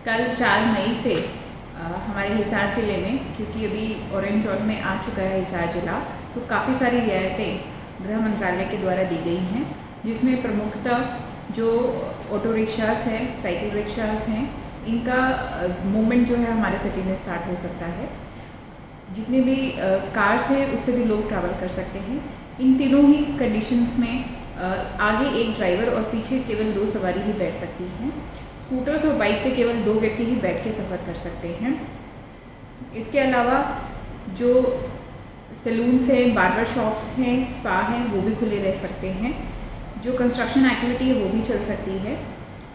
कल 4 मई से हमारे हिसार ज़िले में, क्योंकि अभी ऑरेंज जोन में आ चुका है हिसार ज़िला, तो काफ़ी सारी रियायतें गृह मंत्रालय के द्वारा दी गई हैं, जिसमें प्रमुखतः जो ऑटो रिक्शास हैं, साइकिल रिक्शास हैं, इनका मूवमेंट जो है हमारे सिटी में स्टार्ट हो सकता है। जितने भी कार्स हैं उससे भी लोग ट्रैवल कर सकते हैं। इन तीनों ही कंडीशंस में आगे एक ड्राइवर और पीछे केवल 2 सवारी ही बैठ सकती हैं। स्कूटर्स और बाइक पे केवल 2 व्यक्ति ही बैठ के सफ़र कर सकते हैं। इसके अलावा जो सैलून्स हैं, बार्बर शॉप्स हैं, स्पा हैं, वो भी खुले रह सकते हैं। जो कंस्ट्रक्शन एक्टिविटी है वो भी चल सकती है।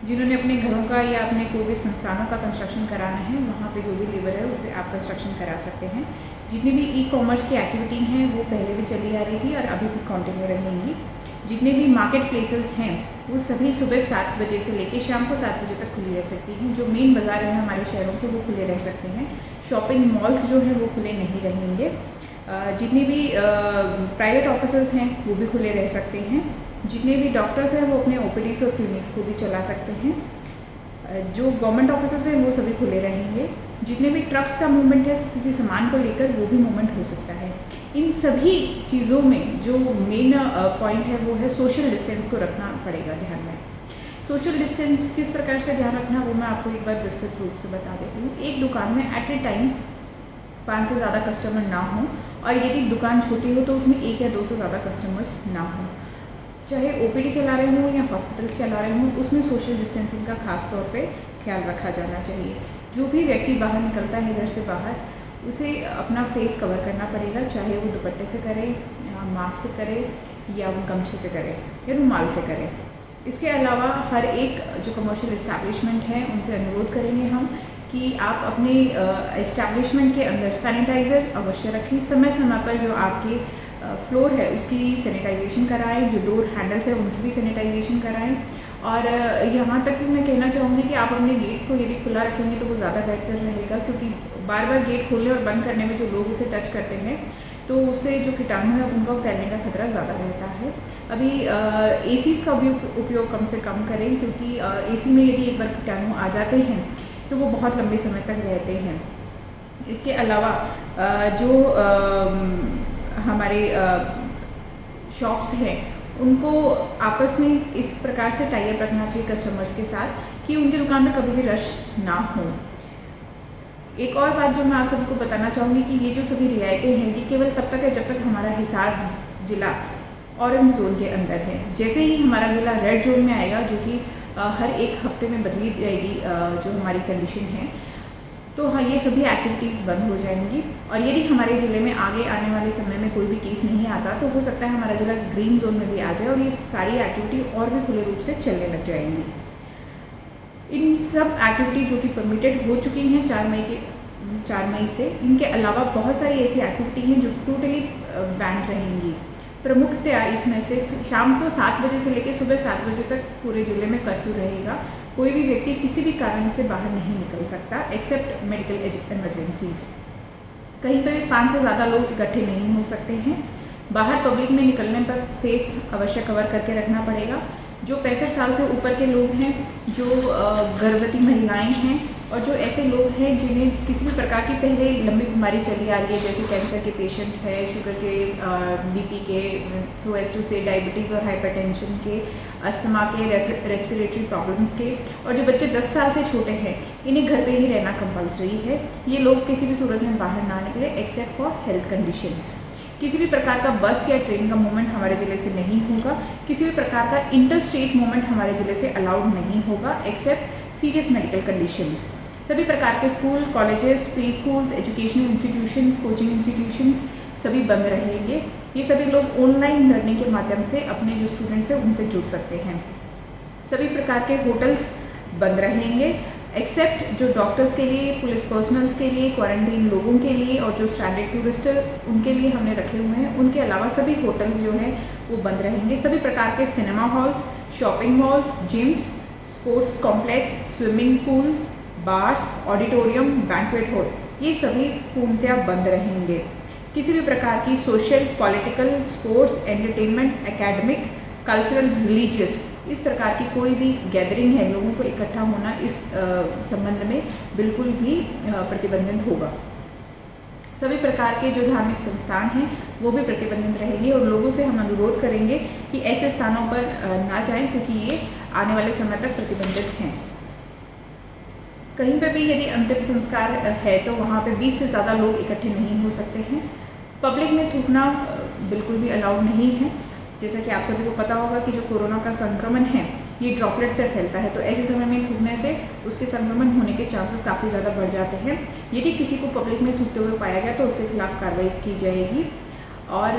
जिन्होंने अपने घरों का या अपने कोई भी संस्थानों का कंस्ट्रक्शन कराना है, वहाँ पे जो भी लेबर है उससे आप कंस्ट्रक्शन करा सकते हैं। जितनी भी ई-कॉमर्स की एक्टिविटी हैं वो पहले भी चली आ रही थी और अभी भी कंटिन्यू रहेंगी। जितने भी मार्केट प्लेसेस हैं वो सभी सुबह 7 बजे से लेकर शाम को 7 बजे तक खुली रह सकती हैं। जो मेन बाज़ार हैं हमारे शहरों के वो खुले रह सकते हैं। शॉपिंग मॉल्स जो हैं वो खुले नहीं रहेंगे। जितने भी प्राइवेट ऑफिसेज हैं वो भी खुले रह सकते हैं। जितने भी डॉक्टर्स हैं वो अपने ओपीडीज और क्लिनिक्स को भी चला सकते हैं। जो गवर्नमेंट ऑफिसेज हैं वो सभी खुले रहेंगे। जितने भी ट्रक्स का मूवमेंट है किसी सामान को लेकर, वो भी मूवमेंट हो सकता है। इन सभी चीज़ों में जो मेन पॉइंट है वो है सोशल डिस्टेंस को रखना पड़ेगा ध्यान में। सोशल डिस्टेंस किस प्रकार से ध्यान रखना वो मैं आपको एक बार विस्तृत रूप से बता देती हूँ। एक दुकान में एट ए टाइम 5 से ज़्यादा कस्टमर ना हो, और यदि दुकान छोटी हो तो उसमें 1 या 2 से ज़्यादा कस्टमर्स ना हो। चाहे ओपीडी चला रहे हों या हॉस्पिटल चला रहे हों, उसमें सोशल डिस्टेंसिंग का खास तौर पे ख्याल रखा जाना चाहिए। जो भी व्यक्ति बाहर निकलता है घर से बाहर, उसे अपना फेस कवर करना पड़ेगा, चाहे वो दुपट्टे से करे या मास्क से करे या वो गमछे से करे या रुमाल से करे। इसके अलावा हर एक जो कमर्शियल इस्टेब्लिशमेंट है उनसे अनुरोध करेंगे हम कि आप अपने इस्टेब्लिशमेंट के अंदर सैनिटाइज़र अवश्य रखें। समय समय पर जो आपके फ्लोर है उसकी सैनिटाइजेशन कराएं, जो डोर हैंडल्स है उनकी भी सैनिटाइजेशन कराएं। और यहाँ तक भी मैं कहना चाहूँगी कि आप अपने गेट्स को यदि खुला रखेंगे तो वो ज़्यादा बेहतर रहेगा, क्योंकि बार बार गेट खोलने और बंद करने में जो लोग उसे टच करते हैं तो उससे जो कीटाणु है उनका फैलने का खतरा ज़्यादा रहता है। अभी एसीज़ का उपयोग कम से कम करें, क्योंकि एसी में यदि एक बार कीटाणु आ जाते हैं तो वो बहुत लंबे समय तक रहते हैं। इसके अलावा जो हमारे शॉप्स हैं उनको आपस में इस प्रकार से टाई अप रखना चाहिए कस्टमर्स के साथ कि उनकी दुकान में कभी भी रश ना हो। एक और बात जो मैं आप सभी को बताना चाहूँगी कि ये जो सभी रियायतें हैं ये केवल तब तक है जब तक हमारा हिसार ज़िला ऑरेंज जोन के अंदर है। जैसे ही हमारा ज़िला रेड जोन में आएगा, जो कि हर एक हफ्ते में बदली जाएगी जो हमारी कंडीशन है, तो हाँ ये सभी एक्टिविटीज़ बंद हो जाएंगी। और यदि हमारे ज़िले में आगे आने वाले समय में कोई भी केस नहीं आता तो हो सकता है हमारा ज़िला ग्रीन जोन में भी आ जाए और ये सारी एक्टिविटी और भी खुले रूप से चलने लग जाएंगी। इन सब एक्टिविटी जो कि परमिटेड हो चुकी हैं 4 मई से, इनके अलावा बहुत सारी ऐसी एक्टिविटी हैं जो टोटली बैंड रहेंगी। प्रमुखतया इसमें से शाम को 7 बजे से लेकर सुबह 7 बजे तक पूरे ज़िले में कर्फ्यू रहेगा। कोई भी व्यक्ति किसी भी कारण से बाहर नहीं निकल सकता एक्सेप्ट मेडिकल इमरजेंसीज। कहीं पर 5 से ज़्यादा लोग इकट्ठे नहीं हो सकते हैं। बाहर पब्लिक में निकलने पर फेस अवश्य कवर करके रखना पड़ेगा। जो 65 साल से ऊपर के लोग हैं, जो गर्भवती महिलाएं हैं और जो ऐसे लोग हैं जिन्हें किसी भी प्रकार की पहले लंबी बीमारी चली आ रही है, जैसे कैंसर के पेशेंट है, शुगर के, बीपी के, सो एज टू से डायबिटीज़ और हाइपरटेंशन के, अस्थमा के, रेस्पिरेटरी प्रॉब्लम्स के, और जो बच्चे 10 साल से छोटे हैं इन्हें घर पे ही रहना कंपल्सरी है। ये लोग किसी भी सूरत में बाहर ना निकले एक्सेप्ट फॉर हेल्थ कंडीशंस। किसी भी प्रकार का बस या ट्रेन का मूवमेंट हमारे ज़िले से नहीं होगा। किसी भी प्रकार का इंटर स्टेट मूवमेंट हमारे ज़िले से अलाउड नहीं होगा एक्सेप्ट सीरियस मेडिकल कंडीशंस। सभी प्रकार के school, colleges, pre schools, educational institutions, coaching institutions सभी बंद रहेंगे। ये सभी लोग ऑनलाइन लर्निंग के माध्यम से अपने जो स्टूडेंट्स हैं उनसे जुड़ सकते हैं। सभी प्रकार के होटल्स बंद रहेंगे एक्सेप्ट जो डॉक्टर्स के लिए, पुलिस पर्सनल्स के लिए, क्वारंटीन लोगों के लिए और जो स्टैंडर्ड टूरिस्ट उनके लिए हमने रखे हुए हैं। उनके अलावा सभी होटल्स जो हैं वो बंद रहेंगे। सभी प्रकार के cinema halls, shopping malls, gyms, sports complex, swimming pools, bars, auditorium, banquet hall, ये सभी पूर्णतया बंद रहेंगे। किसी भी प्रकार की social, political, sports, entertainment, academic, cultural, religious इस प्रकार की कोई भी गैदरिंग है, लोगों को इकट्ठा होना, इस संबंध में बिल्कुल भी प्रतिबंधित होगा। सभी प्रकार के जो धार्मिक संस्थान हैं वो भी प्रतिबंधित रहेंगे और लोगों से हम अनुरोध करेंगे कि ऐसे स्थानों पर ना जाएं, क्योंकि ये आने वाले समय तक प्रतिबंधित हैं। कहीं पर भी यदि अंतिम संस्कार है तो वहाँ पे 20 से ज़्यादा लोग इकट्ठे नहीं हो सकते हैं। पब्लिक में थूकना बिल्कुल भी अलाउड नहीं है। जैसा कि आप सभी को पता होगा कि जो कोरोना का संक्रमण है ये ड्रॉपलेट से फैलता है, तो ऐसे समय में थूकने से उसके संक्रमण होने के चांसेस काफ़ी ज़्यादा बढ़ जाते हैं। यदि किसी को पब्लिक में थूकते हुए पाया गया तो उसके खिलाफ कार्रवाई की जाएगी। और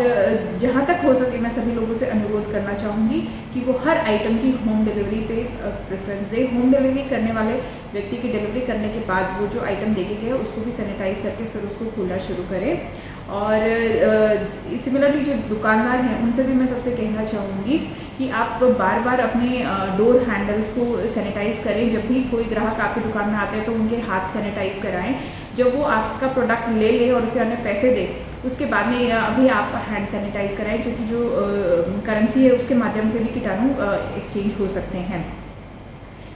जहाँ तक हो सके मैं सभी लोगों से अनुरोध करना चाहूँगी कि वो हर आइटम की होम डिलीवरी पे प्रेफरेंस दे। होम डिलीवरी करने वाले व्यक्ति की डिलीवरी करने के बाद वो जो आइटम देके गए उसको भी सैनिटाइज करके फिर उसको खोलना शुरू करें। और सिमिलरली जो दुकानदार हैं उनसे भी मैं सबसे कहना चाहूँगी कि आप बार बार अपने डोर हैंडल्स को सैनिटाइज़ करें। जब भी कोई ग्राहक आपकी दुकान में आते हैं तो उनके हाथ सैनिटाइज़ कराएं। जब वो आपका प्रोडक्ट ले और उसके बाद पैसे दे उसके बाद में अभी आप हैंड सैनिटाइज़ कराएं, क्योंकि जो करेंसी है उसके माध्यम से भी कीटाणु एक्सचेंज हो सकते हैं।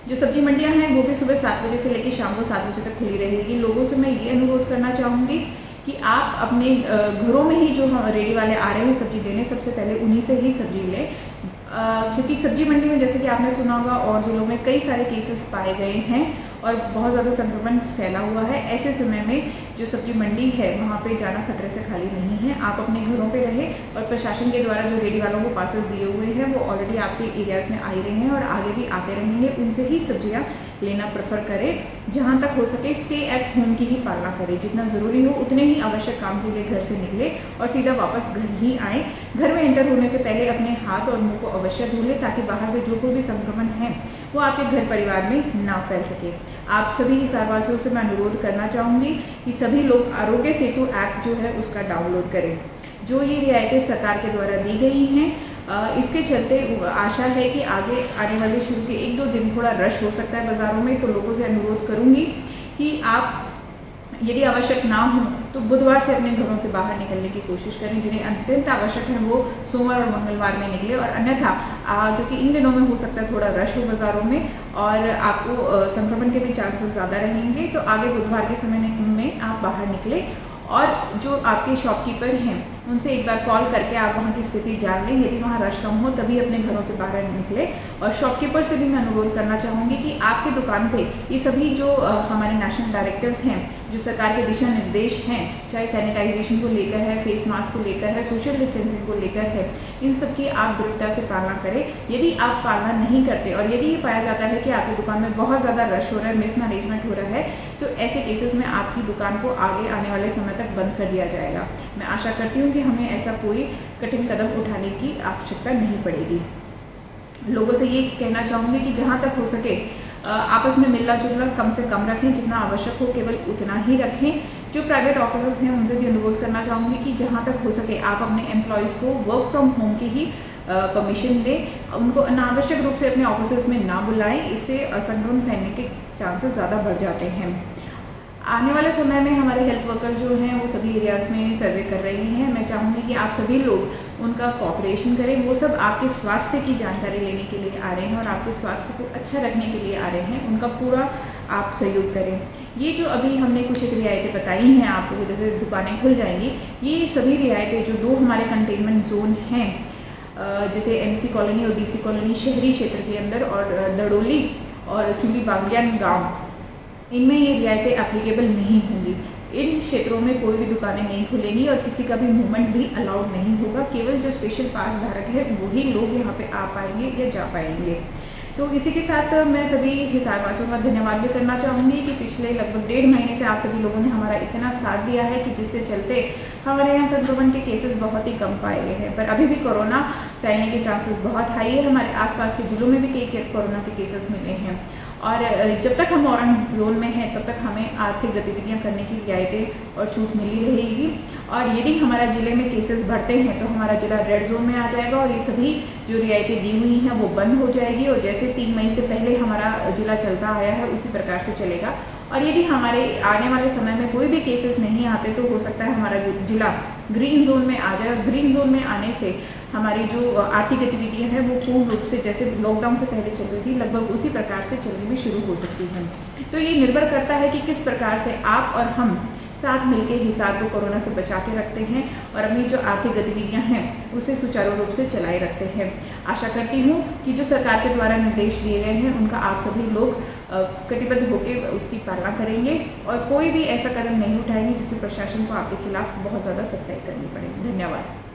जो सब्जी मंडियां हैं वो भी सुबह 7 बजे से लेकर शाम को 7 बजे तक खुली रहेगी। लोगों से मैं ये अनुरोध करना चाहूँगी कि आप अपने घरों में ही जो रेडी वाले आ रहे हैं सब्जी देने, सबसे पहले उन्हीं से ही सब्जी लें, क्योंकि सब्जी मंडी में जैसे कि आपने सुना होगा और जिलों में कई सारे केसेस पाए गए हैं और बहुत ज़्यादा संक्रमण फैला हुआ है। ऐसे समय में जो सब्जी मंडी है वहाँ पे जाना खतरे से खाली नहीं है। आप अपने घरों पे रहें और प्रशासन के द्वारा जो रेडी वालों को पासेस दिए हुए हैं वो ऑलरेडी आपके एरियाज़ में आ ही रहे हैं और आगे भी आते रहेंगे। उनसे ही सब्जियाँ लेना प्रेफर करें। जहाँ तक हो सके स्टे एट होम की ही पालना करें। जितना ज़रूरी हो उतने ही आवश्यक काम के लिए घर से निकले और सीधा वापस घर ही आए। घर में एंटर होने से पहले अपने हाथ और मुंह को अवश्य धो लें, ताकि बाहर से जो कोई भी संक्रमण है वो आपके घर परिवार में ना फैल सके। आप सभी हिसारवासियों से मैं अनुरोध करना चाहूँगी कि सभी लोग आरोग्य सेतु ऐप जो है उसका डाउनलोड करें। जो ये रियायतें सरकार के द्वारा दी गई हैं इसके चलते आशा है कि आगे आने वाले शुरू के 1-2 दिन थोड़ा रश हो सकता है बाज़ारों में। तो लोगों से अनुरोध करूँगी कि आप यदि आवश्यक ना हो तो बुधवार से अपने घरों से बाहर निकलने की कोशिश करें। जिन्हें अत्यंत आवश्यक है वो सोमवार और मंगलवार में निकले, और अन्यथा क्योंकि इन दिनों में हो सकता है थोड़ा रश हो बाज़ारों में और आपको संक्रमण के भी चांसेस ज़्यादा रहेंगे, तो आगे बुधवार के समय में आप बाहर निकले। और जो आपके शॉपकीपर हैं उनसे एक बार कॉल करके आप वहाँ की स्थिति जान लें। यदि वहाँ रश कम हो तभी अपने घरों से बाहर निकले। और शॉपकीपर से भी मैं अनुरोध करना चाहूँगी कि आपकी दुकान पे ये सभी जो हमारे नेशनल डायरेक्टिव्स हैं, जो सरकार के दिशा निर्देश हैं, चाहे सैनिटाइजेशन को लेकर है, फेस मास्क को लेकर है, सोशल डिस्टेंसिंग को लेकर है, इन सब की आप दृढ़ता से पालना करें। यदि आप पालना नहीं करते और यदि ये पाया जाता है कि आपकी दुकान में बहुत ज़्यादा रश हो रहा है, मिसमैनेजमेंट हो रहा है, तो ऐसे केसेस में आपकी दुकान को आगे आने वाले समय तक बंद कर दिया जाएगा। मैं आशा करती हूँ कि हमें ऐसा कोई कठिन कदम उठाने की आवश्यकता नहीं पड़ेगी। लोगों से ये कहना चाहूँगी कि जहाँ तक हो सके आपस में मिलना जुलना कम से कम रखें। जितना आवश्यक हो केवल उतना ही रखें। जो प्राइवेट ऑफिसर्स हैं उनसे भी अनुरोध करना चाहूँगी कि जहाँ तक हो सके आप अपने एम्प्लॉयज़ को वर्क फ्रॉम होम की ही परमिशन दें। उनको अनावश्यक रूप से अपने ऑफिस में ना बुलाएं, इससे संक्रमण फैलने के चांसेस ज़्यादा बढ़ जाते हैं। आने वाले समय में हमारे हेल्थ वर्कर जो हैं वो सभी एरियाज़ में सर्वे कर रहे हैं। मैं चाहूँगी कि आप सभी लोग उनका कोऑपरेशन करें। वो सब आपके स्वास्थ्य की जानकारी लेने के लिए आ रहे हैं और आपके स्वास्थ्य को अच्छा रखने के लिए आ रहे हैं। उनका पूरा आप सहयोग करें। ये जो अभी हमने कुछ एक रियायतें बताई हैं आपको, जैसे दुकानें खुल जाएंगी, ये सभी रियायतें जो 2 हमारे कंटेनमेंट जोन हैं, जैसे एमसी कॉलोनी और डीसी कॉलोनी शहरी क्षेत्र के अंदर और दड़ोली और चुली बागलियान गाँव, इनमें ये रियायतें एप्लीकेबल नहीं होंगी। इन क्षेत्रों में कोई भी दुकानें नहीं खुलेंगी और किसी का भी मूवमेंट भी अलाउड नहीं होगा। केवल जो स्पेशल पास धारक है वही लोग यहाँ पे आ पाएंगे या जा पाएंगे। तो इसी के साथ मैं सभी हिसारवासियों का धन्यवाद भी करना चाहूँगी कि पिछले लगभग 1.5 महीने से आप सभी लोगों ने हमारा इतना साथ दिया है कि जिससे चलते हमारे यहाँ संक्रमण के केसेस बहुत ही कम पाए गए हैं। पर अभी भी कोरोना फैलने के चांसेस बहुत हाई है। हमारे आसपास के जिलों में भी कई कोरोना के केसेस मिले हैं और जब तक हम ऑरेंज जोन में हैं तब तक हमें आर्थिक गतिविधियां करने की रियायतें और छूट मिली रहेगी। और यदि हमारा ज़िले में केसेस बढ़ते हैं तो हमारा ज़िला रेड जोन में आ जाएगा और ये सभी जो रियायतें दी हुई हैं वो बंद हो जाएगी। और जैसे 3 मई से पहले हमारा ज़िला चलता आया है उसी प्रकार से चलेगा। और यदि हमारे आने वाले समय में कोई भी केसेस नहीं आते तो हो सकता है हमारा ज़िला ग्रीन जोन में आ जाए। और ग्रीन जोन में आने से हमारी जो आर्थिक गतिविधियाँ हैं वो पूर्ण रूप से जैसे लॉकडाउन से पहले चल रही थी लगभग उसी प्रकार से चलनी भी शुरू हो सकती है। तो ये निर्भर करता है कि किस प्रकार से आप और हम साथ मिलकर हिसार को कोरोना से बचा के रखते हैं और अपनी जो आर्थिक गतिविधियां हैं उसे सुचारू रूप से चलाए रखते हैं। आशा करती हूँ कि जो सरकार के द्वारा निर्देश दिए गए हैं उनका आप सभी लोग कटिबद्ध होकर उसकी पालना करेंगे और कोई भी ऐसा कदम नहीं उठाएंगे जिससे प्रशासन को आपके खिलाफ बहुत ज़्यादा सख्ताई करनी पड़े। धन्यवाद।